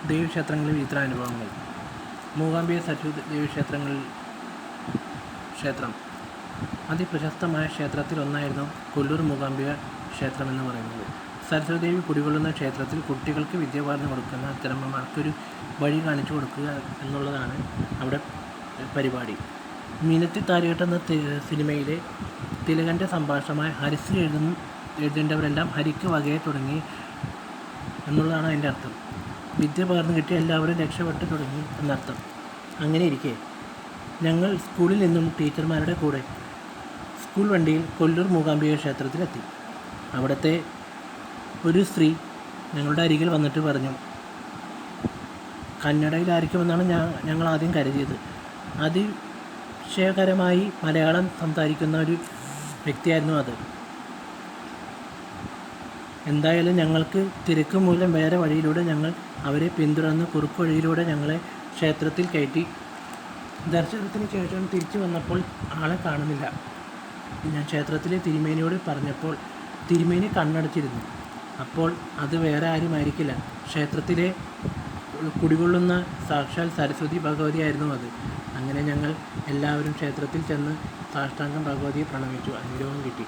ദേവീക്ഷേത്രങ്ങളിൽ വിചിത്ര അനുഭവങ്ങൾ. മൂകാംബിക സരസ്വതി ക്ഷേത്രം അതിപ്രശസ്തമായ ക്ഷേത്രത്തിൽ ഒന്നായിരുന്നു കൊല്ലൂർ മൂകാംബിക ക്ഷേത്രം എന്ന് പറയുന്നത്. സരസ്വതി ദേവി കുടികൊള്ളുന്ന ക്ഷേത്രത്തിൽ കുട്ടികൾക്ക് വിദ്യ പകർന്നു കൊടുക്കുന്ന അച്ഛനമ്മമാർക്കൊരു വഴി കാണിച്ചു കൊടുക്കുക എന്നുള്ളതാണ് അവിടെ പരിപാടി. മിനത്തി താലികെട്ട് എന്ന സിനിമയിലെ തിലകൻ്റെ സംഭാഷണമായ ഹരിശ്രീ എഴുതേണ്ടവരെല്ലാം ഹരിക്ക് വകയെ തുടങ്ങി എന്നുള്ളതാണ് അതിൻ്റെ അർത്ഥം. വിദ്യ പകർന്നു കിട്ടിയ എല്ലാവരും രക്ഷപ്പെട്ട് തുടങ്ങി എന്നർത്ഥം. അങ്ങനെ ഇരിക്കെ ഞങ്ങൾ സ്കൂളിൽ നിന്നും ടീച്ചർമാരുടെ കൂടെ സ്കൂൾ വണ്ടിയിൽ കൊല്ലൂർ മൂകാംബിക ക്ഷേത്രത്തിലെത്തി. അവിടുത്തെ ഒരു സ്ത്രീ ഞങ്ങളുടെ അരികിൽ വന്നിട്ട് പറഞ്ഞു, കന്നഡയിലായിരിക്കുമെന്നാണ് ഞങ്ങൾ ആദ്യം കരുതിയത്. അതിശയകരമായി മലയാളം സംസാരിക്കുന്ന ഒരു വ്യക്തിയായിരുന്നു അത്. എന്തായാലും ഞങ്ങൾക്ക് തിരക്ക് മൂലം വേറെ വഴിയിലൂടെ ഞങ്ങൾ അവരെ പിന്തുടർന്ന് കുറുക്ക് വഴിയിലൂടെ ഞങ്ങളെ ക്ഷേത്രത്തിൽ കയറ്റി. ദർശനത്തിന് ശേഷം തിരിച്ചു വന്നപ്പോൾ ആളെ കാണുന്നില്ല. ഞാൻ ക്ഷേത്രത്തിലെ തിരുമേനിയോട് പറഞ്ഞപ്പോൾ തിരുമേനി കണ്ണടച്ചിരുന്നു. അപ്പോൾ അത് വേറെ ആരുമായിരിക്കില്ല, ക്ഷേത്രത്തിലെ കുടികൊള്ളുന്ന സാക്ഷാൽ സരസ്വതി ഭഗവതിയായിരുന്നു അത്. അങ്ങനെ ഞങ്ങൾ എല്ലാവരും ക്ഷേത്രത്തിൽ ചെന്ന് സാഷ്ടാംഗം ഭഗവതിയെ പ്രണമിച്ചു. അനുഗ്രഹം കിട്ടി.